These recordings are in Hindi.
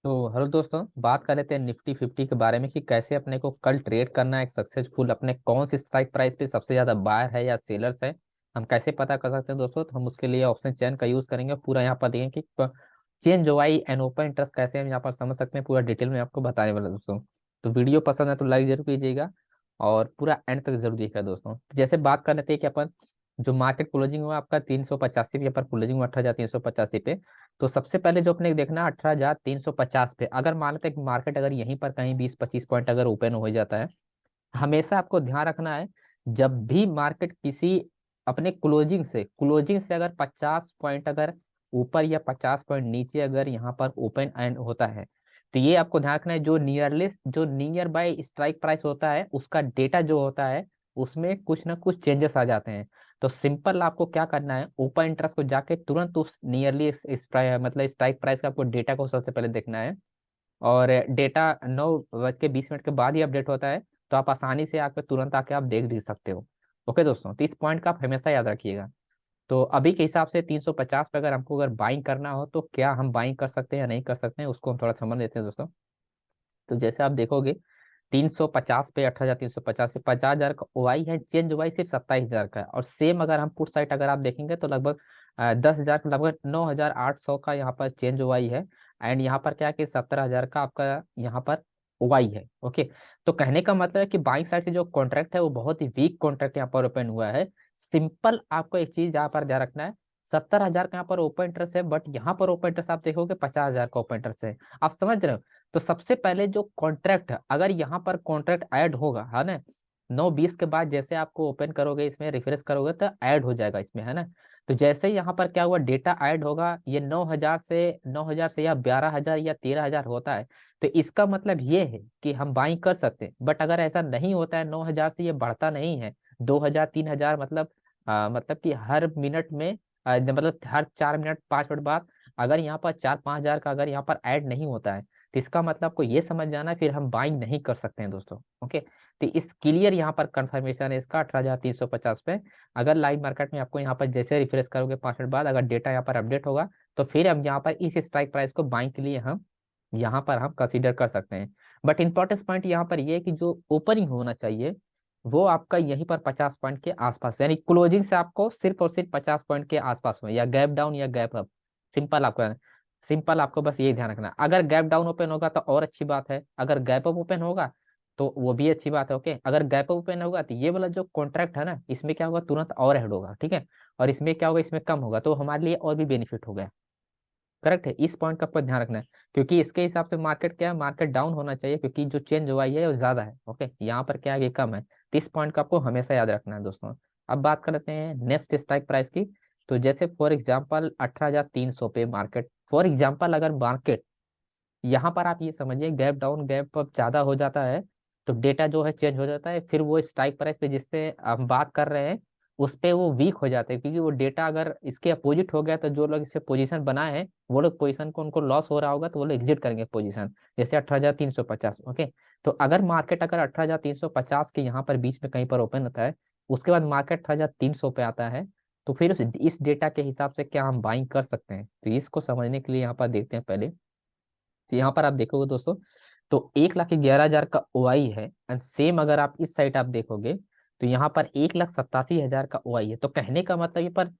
तो हेलो दोस्तों, बात कर लेते हैं निफ्टी 50 के बारे में कि कैसे अपने को कल ट्रेड करना है एक सक्सेसफुल। अपने कौन सी स्ट्राइक प्राइस पे सबसे ज्यादा बायर है या सेलर्स है, हम कैसे पता कर सकते हैं दोस्तों। तो हम उसके लिए ऑप्शन चेन का यूज करेंगे। पूरा यहाँ पर देखेंगे कि चेन जो आई एंड ओपन इंटरेस्ट कैसे हम यहाँ पर समझ सकते हैं, पूरा डिटेल में आपको बताने वाला दोस्तों। तो वीडियो पसंद है तो लाइक जरूर कीजिएगा और पूरा एंड तक जरूर देखिएगा दोस्तों। तो जैसे बात कर लेते हैं कि अपन जो मार्केट क्लोजिंग हुआ आपका 385 पे, पर क्लोजिंग हुआ 18,385 पे। तो सबसे पहले जो अपने देखना 18,350 पे, अगर मान लेते हैं कि मार्केट अगर यहीं पर कहीं 20-25 पॉइंट अगर ओपन हो जाता है, हमेशा आपको ध्यान रखना है। जब भी मार्केट किसी अपने क्लोजिंग से अगर 50 पॉइंट अगर ऊपर या 50 पॉइंट नीचे अगर यहाँ पर ओपन एंड होता है, तो ये आपको ध्यान रखना है। जो नियर बाय स्ट्राइक प्राइस होता है उसका डेटा जो होता है उसमें कुछ ना कुछ चेंजेस आ जाते हैं। तो सिंपल आपको क्या करना है, ओपन इंटरेस्ट को जाके तुरंत उस नियरली मतलब स्ट्राइक प्राइस का आपको डेटा को सबसे पहले देखना है। और डेटा 9:20 के बाद ही अपडेट होता है, तो आप आसानी से आकर तुरंत आके आप देख भी सकते हो। ओके दोस्तों, तो इस पॉइंट का आप हमेशा याद रखिएगा। तो अभी के हिसाब से 350 पे अगर हमको अगर बाइंग करना हो तो क्या हम बाइंग कर सकते हैं या नहीं कर सकते हैं, उसको हम थोड़ा समझ लेते हैं दोस्तों। तो जैसे आप देखोगे 350 पे 18,350 से 50,000 का ओआई है, चेंज ओआई सिर्फ 27,000 का है। और सेम अगर हम पुट साइड अगर आप देखेंगे तो लगभग 10,000 लगभग 9,800 का यहाँ पर चेंज ओआई है। एंड यहाँ पर क्या है कि 17,000 का आपका यहाँ पर ओआई है। ओके, तो कहने का मतलब है कि बाइंग साइड से जो कॉन्ट्रैक्ट है वो बहुत ही वीक कॉन्ट्रैक्ट यहाँ पर ओपन हुआ है। सिंपल आपको एक चीज यहाँ पर ध्यान रखना है, 17,000 का यहाँ पर ओपन इंटरेस्ट है, बट यहाँ पर ओपन इंटरेस्ट आप देखोगे 50,000 का ओपन इंटरेस्ट है। आप समझ रहे हो। तो सबसे पहले जो कॉन्ट्रैक्ट है, अगर यहाँ पर कॉन्ट्रैक्ट ऐड होगा, है ना, 9:20 के बाद जैसे आपको ओपन करोगे इसमें रिफ्रेश करोगे तो ऐड हो जाएगा इसमें, है ना। तो जैसे ही यहाँ पर क्या हुआ, डेटा ऐड होगा, ये 9,000 से या 12,000 या 13,000 होता है, तो इसका मतलब ये है कि हम बाइंग कर सकते हैं। बट अगर ऐसा नहीं होता है, 9,000 से ये बढ़ता नहीं है, 2,000 3,000 मतलब मतलब कि हर मिनट में मतलब हर 4 मिनट 5 मिनट बाद अगर यहाँ पर 4-5 हजार का अगर यहाँ पर ऐड नहीं होता है, तो इसका मतलब आपको ये समझ जाना है फिर हम बाइंग नहीं कर सकते हैं दोस्तों। ओके, तो इस क्लियर यहाँ पर कंफर्मेशन है इसका 18,350 पे। अगर लाइव मार्केट में आपको यहाँ पर जैसे रिफ्रेश करोगे 5 मिनट बाद अगर डेटा यहाँ पर अपडेट होगा, तो फिर हम यहाँ पर इस स्ट्राइक प्राइस को बाइंग के लिए हम यहाँ पर हम कंसीडर कर सकते हैं। बट इंपॉर्टेंट पॉइंट यहाँ पर ये है कि जो ओपनिंग होना चाहिए वो आपका यहीं पर 50 पॉइंट के आसपास, यानी क्लोजिंग से आपको सिर्फ और सिर्फ 50 पॉइंट के आसपास में, या गैप डाउन या गैप अप। सिंपल आपका सिंपल आपको बस यही ध्यान रखना है। अगर गैप डाउन ओपन होगा तो और अच्छी बात है, अगर गैप अप ओपन होगा तो वो भी अच्छी बात है। ओके, अगर गैप अप ओपन होगा तो ये वाला जो कॉन्ट्रैक्ट है ना, इसमें क्या होगा, तुरंत और ऐड होगा, ठीक है। और इसमें क्या होगा, इसमें कम होगा, तो हमारे लिए और भी बेनिफिट होगा। करेक्ट है, इस पॉइंट का आपको ध्यान रखना है। क्योंकि इसके हिसाब से मार्केट क्या है, मार्केट डाउन होना चाहिए, क्योंकि जो चेंज हुआ है वो ज्यादा है। ओके, यहाँ पर क्या है, ये कम है। तो इस पॉइंट का आपको हमेशा याद रखना है दोस्तों। अब बात कर लेते हैं नेक्स्ट स्ट्राइक प्राइस की। तो जैसे फॉर एग्जाम्पल 18,300 पे मार्केट, फॉर एग्जाम्पल अगर मार्केट यहाँ पर आप ये समझिए गैप डाउन गैप अप ज्यादा हो जाता है, तो डेटा जो है चेंज हो जाता है, फिर वो स्ट्राइक प्राइस पे जिसपे हम बात कर रहे हैं उस पे वो वीक हो जाते हैं। क्योंकि वो डेटा अगर इसके अपोजिट हो गया तो जो लोग इससे पोजीशन बनाए हैं वो लोग पोजीशन को उनको लॉस हो रहा होगा तो वो लोग एग्जिट करेंगे पोजीशन। जैसे 18,350। ओके, तो अगर मार्केट अगर 18,350 के यहाँ पर बीच में कहीं पर ओपन होता है, उसके बाद मार्केट 18,300 पे आता है, तो फिर इस डेटा के हिसाब से क्या हम बाइंग कर सकते हैं, तो इसको समझने के लिए यहाँ पर देखते हैं पहले। तो यहाँ पर आप देखोगे दोस्तों, तो 1,11,000 का ओआई है। एंड सेम अगर आप इस साइड आप देखोगे तो यहाँ पर 1,87,000 का ओआई है। तो कहने का मतलब ये पर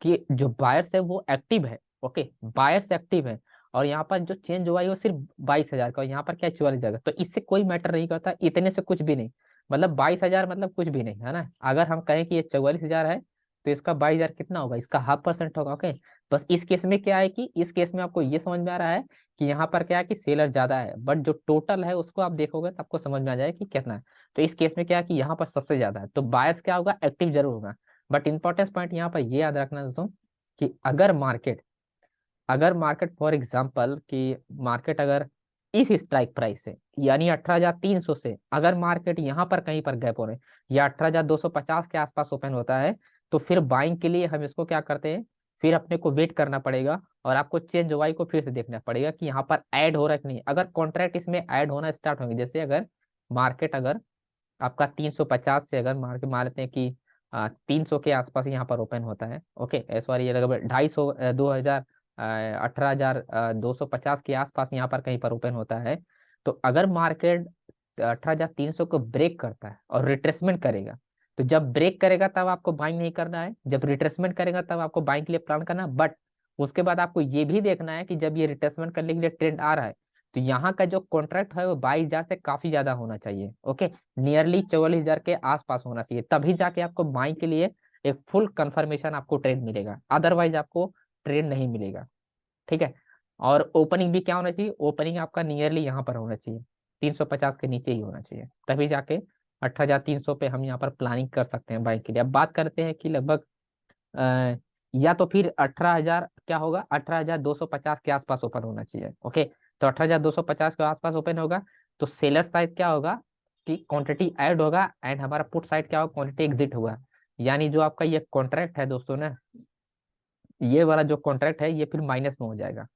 कि जो बायर्स है वो एक्टिव है। ओके, बायर्स एक्टिव है। और यहाँ पर जो चेंज हुआ है वो सिर्फ 22,000 का, और यहाँ पर क्या 44,000 का। तो इससे कोई मैटर नहीं करता, इतने से कुछ भी नहीं, मतलब 22,000 मतलब कुछ भी नहीं, है ना। अगर हम कहें कि ये 44,000 है तो इसका 22,000 कितना होगा, इसका 0.5% होगा। ओके, बस इस केस में क्या है कि इस केस में आपको ये समझ में आ रहा है कि यहाँ पर क्या है कि सेलर ज्यादा है, बट जो टोटल है उसको आप देखोगे तो आपको समझ में आ जाएगा कि कितना है। तो इस केस में क्या है कि यहाँ पर सबसे ज्यादा है, तो बायस क्या होगा, एक्टिव जरूर होगा। बट इंपॉर्टेंस पॉइंट यहाँ पर ये याद रखना दोस्तों कि अगर मार्केट फॉर एग्जाम्पल कि मार्केट अगर इस स्ट्राइक प्राइस से यानी 18,300 से अगर मार्केट यहाँ पर कहीं पर गैप हो रहे या 18,250 के आसपास ओपन होता है, तो फिर बाइंग के लिए हम इसको क्या करते हैं, फिर अपने को वेट करना पड़ेगा और आपको चेंज वाई को फिर से देखना पड़ेगा कि यहाँ पर ऐड हो रहा है कि नहीं। अगर कॉन्ट्रैक्ट इसमें ऐड होना स्टार्ट होंगे, जैसे अगर मार्केट अगर आपका 350 से अगर मार्केट मान लेते हैं कि 300 के आसपास यहाँ पर ओपन होता है। ओके, सॉरी, ये लगभग 250, 18,250 के आसपास यहाँ पर कहीं पर ओपन होता है। तो अगर मार्केट 18,300 को ब्रेक करता है और रिट्रेसमेंट करेगा, तो जब ब्रेक करेगा तब आपको बाइंग नहीं करना है, जब रिट्रेसमेंट करेगा तब आपको बाइंग के लिए प्लान करना है। बट उसके बाद आपको ये भी देखना है कि जब ये रिट्रेसमेंट करने के लिए ट्रेंड आ रहा है, तो यहाँ का जो कॉन्ट्रैक्ट है वो 22,000 से काफी ज्यादा होना चाहिए। ओके, नियरली 44,000 के आसपास होना चाहिए, तभी जाके आपको बाइंग के लिए एक फुल कंफर्मेशन आपको ट्रेड मिलेगा, अदरवाइज आपको ट्रेड नहीं मिलेगा। ठीक है। और ओपनिंग भी क्या होना चाहिए, ओपनिंग आपका नियरली यहाँ पर होना चाहिए, 350 के नीचे ही होना चाहिए, तभी जाके 18,300 पे हम यहाँ पर प्लानिंग कर सकते हैं बाइंग के लिए। अब बात करते हैं कि लगभग अ, या तो फिर 18,000 क्या होगा, 18,250 के आसपास ओपन होना चाहिए। ओके, तो 18,250 के आसपास ओपन होगा, तो सेलर साइड क्या होगा कि क्वांटिटी ऐड होगा, एंड हमारा पुट साइड क्या होगा, क्वांटिटी एग्जिट होगा। यानी जो आपका ये कॉन्ट्रैक्ट है दोस्तों ना, ये वाला जो कॉन्ट्रैक्ट है ये फिर माइनस में हो जाएगा।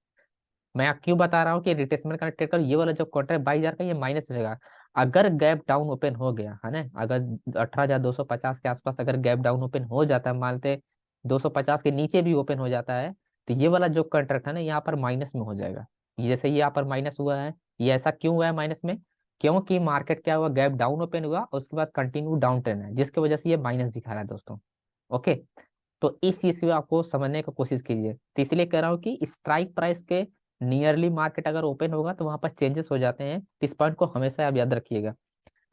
मैं आप क्यों बता रहा हूँ कि रिट्रेसमेंट का ट्रेड करो, ये वाला जो कॉन्ट्रैक्ट 22,000 का ये माइनस रहेगा। अगर गैप डाउन ओपन हो गया है ना, अगर 18,250 के आसपास अगर गैप डाउन ओपन हो जाता है, मानते 250 के नीचे भी ओपन हो जाता है, तो ये वाला जो कॉन्ट्रैक्ट है ना यहाँ पर माइनस में हो जाएगा। जैसे ये यहाँ पर माइनस हुआ है, ये ऐसा क्यों हुआ है माइनस में, क्योंकि मार्केट क्या हुआ, गैप डाउन ओपन हुआ और उसके बाद कंटिन्यू डाउन ट्रेंड है, जिसकी वजह से ये माइनस दिखा रहा है दोस्तों। ओके, तो इस चीज से आपको समझने की कोशिश कीजिए। तो इसलिए कह रहा हूँ कि स्ट्राइक प्राइस के नियरली मार्केट अगर ओपन होगा तो वहां पर चेंजेस हो जाते हैं, इस पॉइंट को हमेशा आप याद रखिएगा।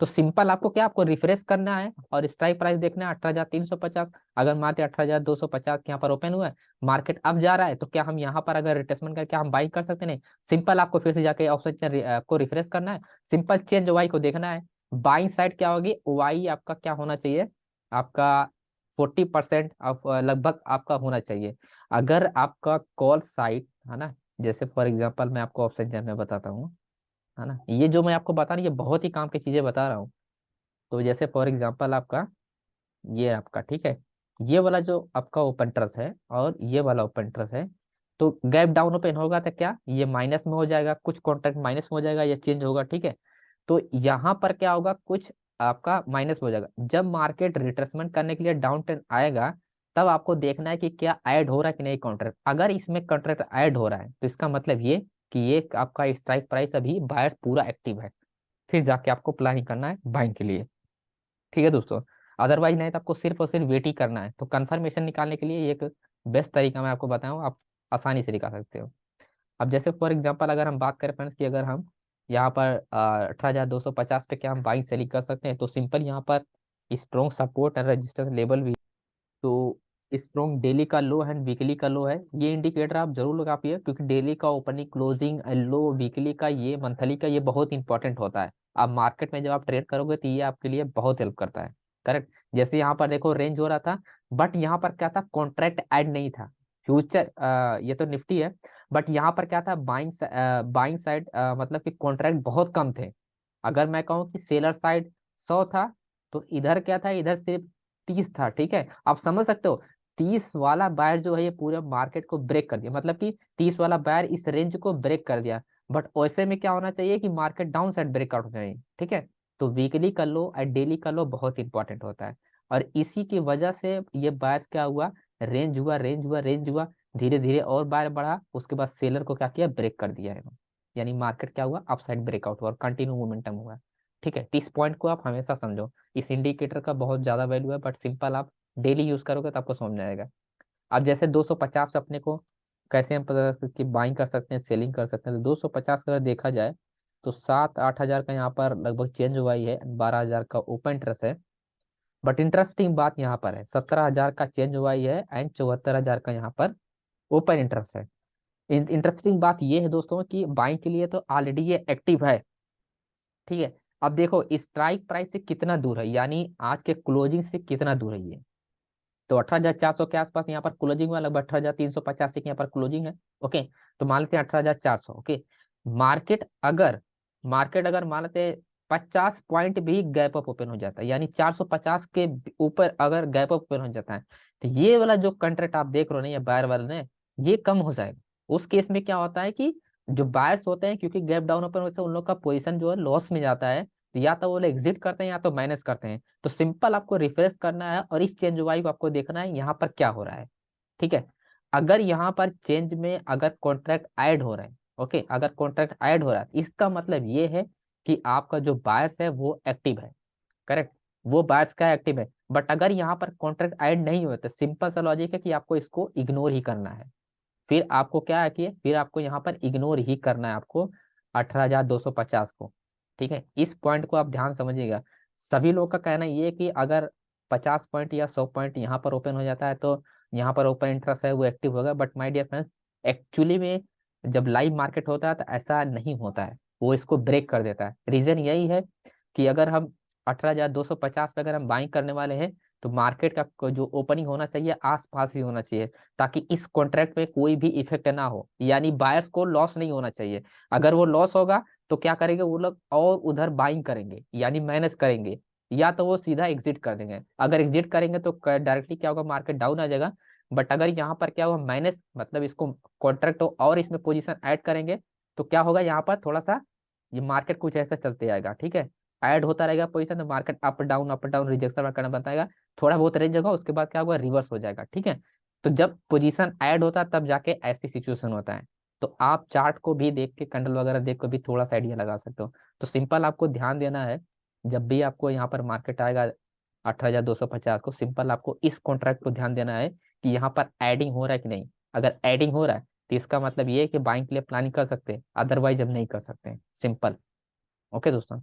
तो सिंपल आपको क्या, आपको रिफ्रेश करना है और स्ट्राइक प्राइस देखना है 18,350। अगर मार्केट 18,250 के यहाँ पर ओपन हुआ है, मार्केट अब जा रहा है, तो क्या हम यहाँ पर अगर रिट्रेसमेंट करके हम बाई कर सकते, नहीं। सिंपल आपको फिर से जाके ऑप्शन को रिफ्रेश करना है, सिंपल चेंज वाई को देखना है। बाइंग साइड क्या होगी, वाई आपका क्या होना चाहिए, आपका 40% ऑफ लगभग आपका होना चाहिए। अगर आपका कॉल साइड है ना, जैसे फॉर एग्जांपल मैं आपको ऑप्शन चेन में बताता हूँ, है ना, ये जो मैं आपको बता रहा हूँ ये बहुत ही काम की चीजें बता रहा हूँ। तो जैसे फॉर एग्जांपल आपका ये आपका ठीक है, ये वाला जो आपका ओपन ट्रस्ट है और ये वाला ओपन ट्रस्ट है, तो गैप डाउन ओपन होगा तो क्या ये माइनस में हो जाएगा, कुछ कॉन्ट्रैक्ट माइनस में हो जाएगा, या चेंज होगा। ठीक है, तो यहाँ पर क्या होगा, कुछ आपका माइनस में हो जाएगा। जब मार्केट रिट्रेसमेंट करने के लिए डाउन ट्रेंड आएगा, तब आपको देखना है कि क्या ऐड हो रहा है कि नहीं कॉन्ट्रैक्ट। अगर इसमें कॉन्ट्रैक्ट ऐड हो रहा है तो इसका मतलब ये कि ये आपका स्ट्राइक प्राइस अभी बायर्स पूरा एक्टिव है, फिर जाके आपको प्लानिंग करना है बाइंग के लिए। ठीक है दोस्तों, अदरवाइज नहीं तो आपको सिर्फ और सिर्फ वेट ही करना है। तो कंफर्मेशन निकालने के लिए ये एक बेस्ट तरीका मैं आपको बताऊँ, आप आसानी से निकाल सकते हो। अब जैसे फॉर एग्जांपल अगर हम बात करें फ्रेंड्स कि अगर हम यहाँ पर 18,250 पे क्या हम बाइंग सेलिंग कर सकते हैं, तो सिंपल यहाँ पर strong support and resistance level भी। तो स्ट्रॉन्ग डेली का लो है, वीकली का लो है, ये इंडिकेटर आप जरूर लगाइए, क्योंकि डेली का ओपनिंग क्लोजिंग लो, वीकली का ये, मंथली का ये बहुत इंपॉर्टेंट होता है। आप मार्केट में जब आप ट्रेड करोगे तो ये आपके लिए बहुत हेल्प करता है। करेक्ट, जैसे यहाँ पर देखो रेंज हो रहा था, बट यहाँ पर क्या था, कॉन्ट्रैक्ट ऐड नहीं था। फ्यूचर ये तो निफ्टी है, बट यहाँ पर क्या था, बाइंग बाइंग साइड मतलब कि कॉन्ट्रैक्ट बहुत कम थे। अगर मैं कहूँ कि सेलर साइड 100 था, तो इधर क्या था, इधर सिर्फ 30 था। ठीक है, आप समझ सकते हो, 30 वाला बायर जो है ये पूरे मार्केट को ब्रेक कर दिया, मतलब कि 30 वाला बायर इस रेंज को ब्रेक कर दिया। बट वैसे में क्या होना चाहिए कि मार्केट डाउन साइड ब्रेकआउट होना चाहिए। ठीक है, तो वीकली का लो और डेली का लो बहुत इंपॉर्टेंट होता है, और इसी की वजह से ये बायर्स क्या हुआ, रेंज हुआ, रेंज हुआ, रेंज हुआ, धीरे धीरे और बायर बढ़ा, उसके बाद सेलर को क्या किया, ब्रेक कर दिया है। यानी मार्केट क्या हुआ, अपसाइड ब्रेकआउट हुआ और कंटिन्यू मोमेंटम हुआ। ठीक है, तो इस पॉइंट को आप हमेशा समझो। इस इंडिकेटर का बहुत ज्यादा वैल्यू है, बट सिंपल आप डेली यूज करोगे तो आपको समझ में आएगा। अब जैसे 250 अपने को कैसे हम पता कि बाइंग कर सकते हैं, सेलिंग कर सकते हैं, तो 250 का अगर देखा जाए तो 7-8 हजार का यहाँ पर लगभग चेंज हुआ ही है, 12,000 का ओपन इंटरेस्ट है। बट इंटरेस्टिंग बात यहाँ पर है, 17,000 का चेंज हुआ ही है एंड 74,000 का यहाँ पर ओपन इंटरेस्ट है। इंटरेस्टिंग बात ये है दोस्तों कि बाइंग के लिए तो ऑलरेडी ये एक्टिव है। ठीक है, अब देखो स्ट्राइक प्राइस से कितना दूर है, यानी आज के क्लोजिंग से कितना दूर है ये। तो 18,400 के आसपास यहाँ पर क्लोजिंग हुआ, लगभग 18,385 की यहाँ पर क्लोजिंग है। ओके, तो मान लेते हैं 18,400। ओके, मार्केट अगर मान लेते हैं 50 पॉइंट भी गैप अप ओपन हो जाता है, यानी 450 के ऊपर अगर गैप अप ओपन हो जाता है, तो ये वाला जो कंट्रैक्ट आप देख रहे हो ना, ये बायर वाला ने, ये कम हो जाएगा। उस केस में क्या होता है कि जो बायर्स होते हैं, क्योंकि गैप डाउन ओपन होता है, उन लोग का पोजीशन जो है लॉस में जाता है, तो या तो वो लोग एग्जिट करते हैं या तो माइनस करते हैं। तो सिंपल आपको रिफ्रेश करना है और इस चेंज वाई को आपको देखना है यहाँ पर क्या हो रहा है। ठीक है, अगर यहाँ पर चेंज में अगर कॉन्ट्रैक्ट ऐड हो रहा है, ओके, अगर कॉन्ट्रैक्ट ऐड हो रहा है इसका मतलब ये है कि आपका जो बायर्स है वो एक्टिव है, करेक्ट, वो बायर्स का एक्टिव है। बट अगर यहाँ पर कॉन्ट्रैक्ट ऐड नहीं हुआ तो सिंपल सा लॉजिक है कि आपको इसको इग्नोर ही करना है। फिर आपको क्या है कि फिर आपको यहाँ पर इग्नोर ही करना है आपको 18,250 को। ठीक है, इस पॉइंट को आप ध्यान समझिएगा। सभी लोगों का कहना ये है कि अगर 50 पॉइंट या 100 पॉइंट यहाँ पर ओपन हो जाता है तो यहाँ पर ओपन इंटरेस्ट है वो एक्टिव होगा। But my dear friends, actually में जब लाइव मार्केट होता है तो ऐसा नहीं होता है, वो इसको ब्रेक कर देता है। रीजन यही है कि अगर हम 18,250 पे अगर हम बाइंग करने वाले हैं तो मार्केट का जो ओपनिंग होना चाहिए आसपास ही होना चाहिए, ताकि इस कॉन्ट्रैक्ट में कोई भी इफेक्ट ना हो, यानी बायर्स को लॉस नहीं होना चाहिए। अगर वो लॉस होगा तो क्या करेंगे वो लोग, और उधर बाइंग करेंगे यानी माइनस करेंगे, या तो वो सीधा एग्जिट कर देंगे। अगर एग्जिट करेंगे तो डायरेक्टली क्या होगा, मार्केट डाउन आ जाएगा। बट अगर यहाँ पर क्या होगा माइनस, मतलब इसको कॉन्ट्रैक्ट और इसमें पोजीशन ऐड करेंगे तो क्या होगा, यहाँ पर थोड़ा सा ये मार्केट कुछ ऐसा चलते जाएगा। ठीक है, ऐड होता रहेगा पोजीशन तो मार्केट अप डाउन रिजेक्शन करना बताएगा, थोड़ा बहुत रेंज होगा, उसके बाद क्या होगा, रिवर्स हो जाएगा। ठीक है, तो जब पोजीशन ऐड होता है तब जाके ऐसी सिचुएशन होता है। तो आप चार्ट को भी देख के, कैंडल वगैरह देख के भी थोड़ा सा आइडिया लगा सकते हो। तो सिंपल आपको ध्यान देना है, जब भी आपको यहाँ पर मार्केट आएगा 18,250 को, सिंपल आपको इस कॉन्ट्रैक्ट को ध्यान देना है कि यहाँ पर एडिंग हो रहा है कि नहीं। अगर एडिंग हो रहा है तो इसका मतलब ये है कि बाइंग के लिए प्लानिंग कर सकते हैं, अदरवाइज अब नहीं कर सकते हैं, सिंपल। ओके दोस्तों,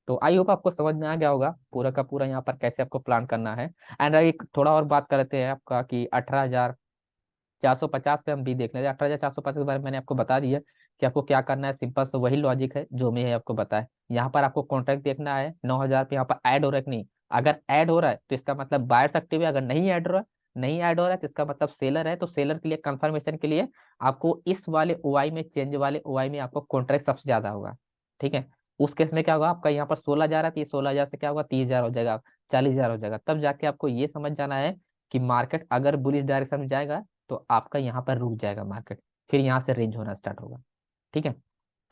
तो आई होप आपको समझ में आ गया होगा पूरा का पूरा यहाँ पर कैसे आपको प्लान करना है। एंड एक थोड़ा और बात करते हैं आपका कि 18,450 पे हम भी देख लेंगे। 18,450 के बारे में मैंने आपको बता दिया कि आपको क्या करना है, सिंपल से वही लॉजिक है जो मैं आपको बताया। यहाँ पर आपको कॉन्ट्रैक्ट देखना है 9,000 पे, यहाँ पर ऐड हो रहा है कि नहीं। अगर ऐड हो रहा है तो इसका मतलब बायर्स एक्टिव है, अगर नहीं ऐड हो रहा है, नहीं ऐड हो रहा है तो इसका मतलब सेलर है। तो सेलर के लिए कंफर्मेशन के लिए आपको इस वाले ओआई में, चेंज वाले ओआई में आपको कॉन्ट्रैक्ट सबसे ज्यादा होगा। ठीक है, उस केस में क्या होगा, आपका यहाँ पर 16,000 है तो ये 16,000 से क्या होगा, 30,000 हो जाएगा, 40,000 हो जाएगा। तब जाके आपको ये समझ जाना है कि मार्केट अगर बुलिश डायरेक्शन में जाएगा तो आपका यहाँ पर रुक जाएगा मार्केट, फिर यहाँ से रेंज होना स्टार्ट होगा। ठीक है,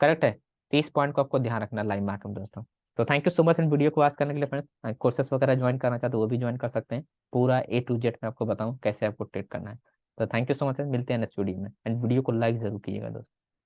करेक्ट है। तो इस पॉइंट को आपको ध्यान रखना लाइव मार्केट में दोस्तों। तो thank you so much in video को वॉच करने के लिए फ्रेंड्स। कोर्सेस वगैरह ज्वाइन करना चाहते हो वो भी ज्वाइन कर सकते हैं, पूरा A to Z में आपको बताऊँ कैसे आपको ट्रेड करना है। तो थैंक यू सो मच, मिलते हैं नेक्स्ट वीडियो में। एंड वीडियो को लाइक जरूर कीजिएगा दोस्तों।